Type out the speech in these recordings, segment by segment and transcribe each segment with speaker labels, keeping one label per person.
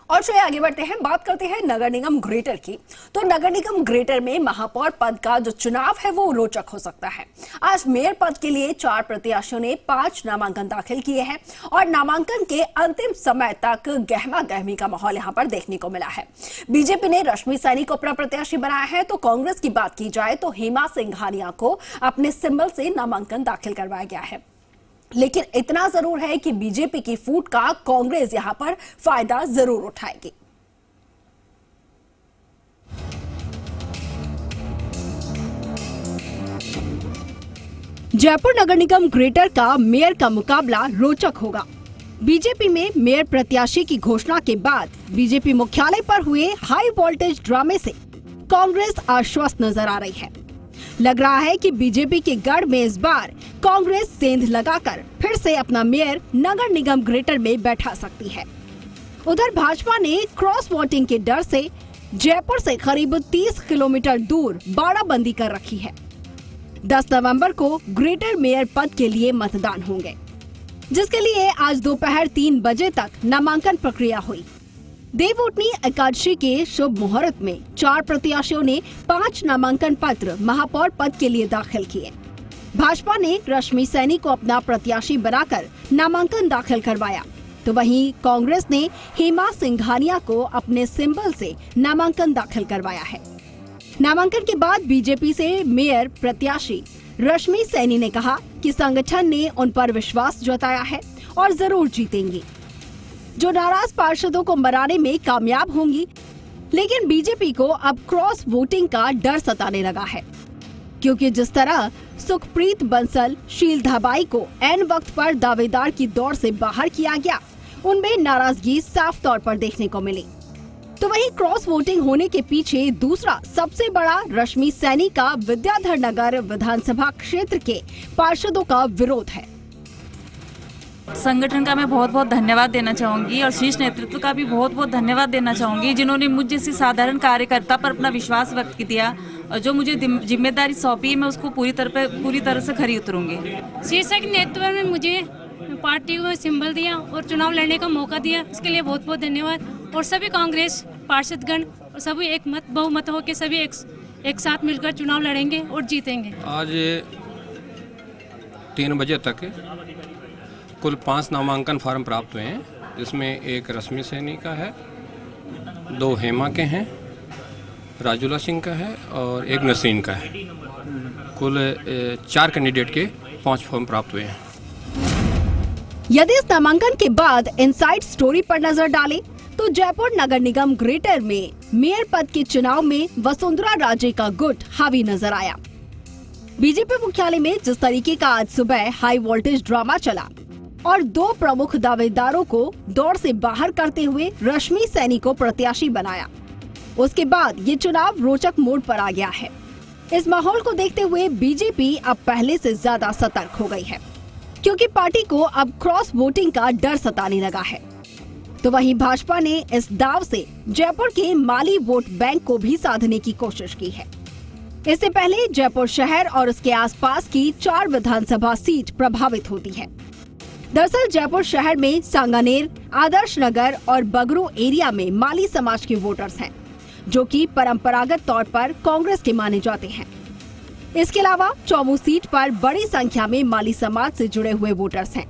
Speaker 1: और चलिए आगे बढ़ते हैं, बात करते हैं नगर निगम ग्रेटर की। तो नगर निगम ग्रेटर में महापौर पद का जो चुनाव है वो रोचक हो सकता है। आज मेयर पद के लिए 4 प्रत्याशियों ने 5 नामांकन दाखिल किए हैं और नामांकन के अंतिम समय तक गहमा गहमी का माहौल यहां पर देखने को मिला है। बीजेपी ने रश्मि सैनी को अपना प्रत्याशी बनाया है, तो कांग्रेस की बात की जाए तो हेमा सिंघानिया को अपने सिंबल से नामांकन दाखिल करवाया गया है। लेकिन इतना जरूर है कि बीजेपी की फूट का कांग्रेस यहां पर फायदा जरूर उठाएगी। जयपुर नगर निगम ग्रेटर का मेयर का मुकाबला रोचक होगा। बीजेपी में मेयर प्रत्याशी की घोषणा के बाद बीजेपी मुख्यालय पर हुए हाई वोल्टेज ड्रामे से कांग्रेस आश्वस्त नजर आ रही है। लग रहा है कि बीजेपी के गढ़ में इस बार कांग्रेस सेंध लगाकर फिर से अपना मेयर नगर निगम ग्रेटर में बैठा सकती है। उधर भाजपा ने क्रॉस वोटिंग के डर से जयपुर से करीब 30 किलोमीटर दूर बाड़ाबंदी कर रखी है। 10 नवंबर को ग्रेटर मेयर पद के लिए मतदान होंगे, जिसके लिए आज दोपहर 3 बजे तक नामांकन प्रक्रिया हुई। देवउठनी एकादशी के शुभ मुहूर्त में 4 प्रत्याशियों ने 5 नामांकन पत्र महापौर पद के लिए दाखिल किए। भाजपा ने रश्मि सैनी को अपना प्रत्याशी बनाकर नामांकन दाखिल करवाया, तो वहीं कांग्रेस ने हेमा सिंघानिया को अपने सिंबल से नामांकन दाखिल करवाया है। नामांकन के बाद बीजेपी से मेयर प्रत्याशी रश्मि सैनी ने कहा कि संगठन ने उन पर विश्वास जताया है और जरूर जीतेंगी, जो नाराज पार्षदों को मनाने में कामयाब होंगी। लेकिन बीजेपी को अब क्रॉस वोटिंग का डर सताने लगा है, क्योंकि जिस तरह सुखप्रीत बंसल, शील धाबाई को ऐन वक्त पर दावेदार की दौड़ से बाहर किया गया, उनमें नाराजगी साफ तौर पर देखने को मिली। तो वहीं क्रॉस वोटिंग होने के पीछे दूसरा सबसे बड़ा रश्मि सैनी का विद्याधर नगर विधानसभा क्षेत्र के पार्षदों का विरोध है।
Speaker 2: संगठन का मैं बहुत बहुत धन्यवाद देना चाहूंगी और शीर्ष नेतृत्व का भी बहुत बहुत धन्यवाद देना चाहूंगी, जिन्होंने मुझ जैसी साधारण कार्यकर्ता पर अपना विश्वास व्यक्त किया और जो मुझे जिम्मेदारी सौंपी है मैं उसको पूरी तरह से खरी उतरूंगी।
Speaker 3: शीर्षक नेतृत्व में मुझे पार्टी को सिंबल दिया और चुनाव लड़ने का मौका दिया, इसके लिए बहुत बहुत धन्यवाद। और सभी कांग्रेस पार्षदगण और सभी एक मत बहुमत होकर सभी एक साथ मिलकर चुनाव लड़ेंगे और जीतेंगे।
Speaker 4: आज 3 बजे तक कुल 5 नामांकन फॉर्म प्राप्त हुए हैं, जिसमें एक रश्मि सैनी का है, 2 हेमा के हैं, राजुला सिंह का है और एक नसीन का है। कुल 4 कैंडिडेट के 5 फॉर्म प्राप्त हुए हैं।
Speaker 1: यदि इस नामांकन के बाद इनसाइड स्टोरी पर नजर डालें तो जयपुर नगर निगम ग्रेटर में मेयर पद के चुनाव में वसुंधरा राजे का गुट हावी नजर आया। बीजेपी मुख्यालय में जिस तरीके का आज सुबह हाई वोल्टेज ड्रामा चला और 2 प्रमुख दावेदारों को दौड़ से बाहर करते हुए रश्मि सैनी को प्रत्याशी बनाया, उसके बाद ये चुनाव रोचक मोड़ पर आ गया है। इस माहौल को देखते हुए बीजेपी अब पहले से ज्यादा सतर्क हो गई है, क्योंकि पार्टी को अब क्रॉस वोटिंग का डर सताने लगा है। तो वहीं भाजपा ने इस दाव से जयपुर के माली वोट बैंक को भी साधने की कोशिश की है। इससे पहले जयपुर शहर और उसके आसपास की 4 विधानसभा सीट प्रभावित होती है। दरअसल जयपुर शहर में सांगानेर, आदर्श नगर और बगरू एरिया में माली समाज के वोटर्स हैं, जो कि परंपरागत तौर पर कांग्रेस के माने जाते हैं। इसके अलावा चौमू सीट पर बड़ी संख्या में माली समाज से जुड़े हुए वोटर्स हैं।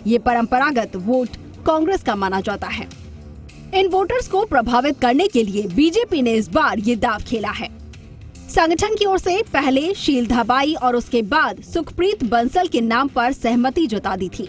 Speaker 1: ये परंपरागत वोट कांग्रेस का माना जाता है। इन वोटर्स को प्रभावित करने के लिए बीजेपी ने इस बार ये दाव खेला है। संगठन की ओर से पहले शील धाबाई और उसके बाद सुखप्रीत बंसल के नाम पर सहमति जता दी थी,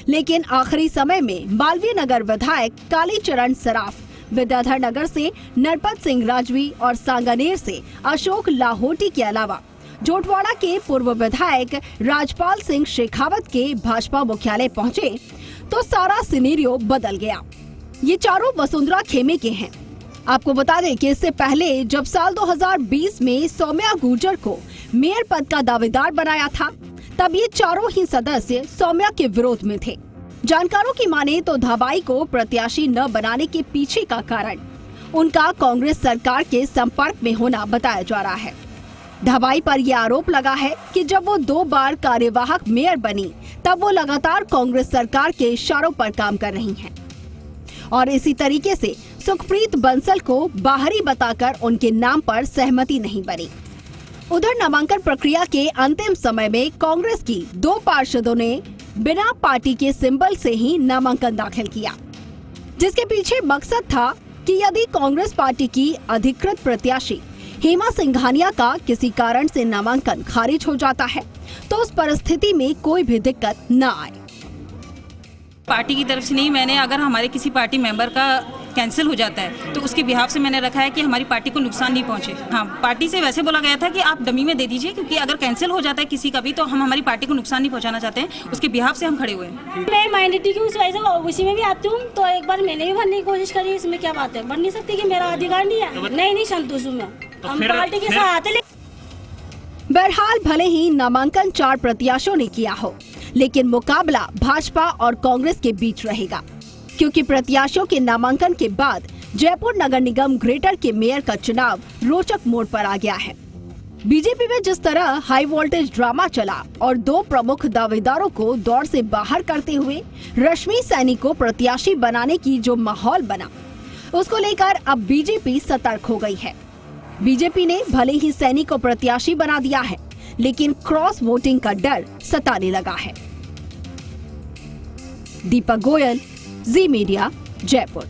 Speaker 1: लेकिन आखिरी समय में मालवीय नगर विधायक कालीचरण सराफ, विद्याधर नगर से नरपत सिंह राजवी और सांगानेर से अशोक लाहोटी के अलावा जोटवाड़ा के पूर्व विधायक राजपाल सिंह शेखावत के भाजपा मुख्यालय पहुंचे तो सारा सिनेरियो बदल गया। ये चारों वसुंधरा खेमे के हैं। आपको बता दें कि इससे पहले जब साल 2020 में सौम्या गुर्जर को मेयर पद का दावेदार बनाया था, तब ये चारों ही सदस्य सौम्या के विरोध में थे। जानकारों की माने तो धाबाई को प्रत्याशी न बनाने के पीछे का कारण उनका कांग्रेस सरकार के संपर्क में होना बताया जा रहा है। धाबाई पर यह आरोप लगा है कि जब वो 2 बार कार्यवाहक मेयर बनी, तब वो लगातार कांग्रेस सरकार के इशारों पर काम कर रही हैं। और इसी तरीके से सुखप्रीत बंसल को बाहरी बताकर उनके नाम पर सहमति नहीं बनी। उधर नामांकन प्रक्रिया के अंतिम समय में कांग्रेस की 2 पार्षदों ने बिना पार्टी के सिंबल से ही नामांकन दाखिल किया, जिसके पीछे मकसद था कि यदि कांग्रेस पार्टी की अधिकृत प्रत्याशी हेमा सिंघानिया का किसी कारण से नामांकन खारिज हो जाता है तो उस परिस्थिति में कोई भी दिक्कत न आए।
Speaker 2: पार्टी की तरफ से नहीं, मैंने अगर हमारे किसी पार्टी मेंबर का कैंसिल हो जाता है तो उसके बिहाफ से मैंने रखा है कि हमारी पार्टी को नुकसान नहीं पहुंचे। हाँ, पार्टी से वैसे बोला गया था कि आप डमी में दे दीजिए, क्योंकि अगर कैंसिल हो जाता है किसी का भी तो हम हमारी पार्टी को नुकसान नहीं पहुंचाना चाहते हैं, उसके बिहाफ से हम खड़े हुए हैं।
Speaker 5: मैं माइनॉरिटी की उस वजह से उसी में भी आती हूँ, तो एक बार मैंने भी भरने की कोशिश करी, इसमें क्या बात है, भर नहीं सकती कि मेरा अधिकार नहीं है। नहीं संतोष हूँ मैं, हम पार्टी के साथ हैं।
Speaker 1: बहरहाल भले ही नामांकन 4 प्रत्याशियों ने किया हो, लेकिन मुकाबला भाजपा और कांग्रेस के बीच रहेगा, क्योंकि प्रत्याशियों के नामांकन के बाद जयपुर नगर निगम ग्रेटर के मेयर का चुनाव रोचक मोड़ पर आ गया है। बीजेपी में जिस तरह हाई वोल्टेज ड्रामा चला और 2 प्रमुख दावेदारों को दौड़ से बाहर करते हुए रश्मि सैनी को प्रत्याशी बनाने की जो माहौल बना, उसको लेकर अब बीजेपी सतर्क हो गई है। बीजेपी ने भले ही सैनी को प्रत्याशी बना दिया है, लेकिन क्रॉस वोटिंग का डर सताने लगा है। दीपक गोयल, जी मीडिया, जयपुर।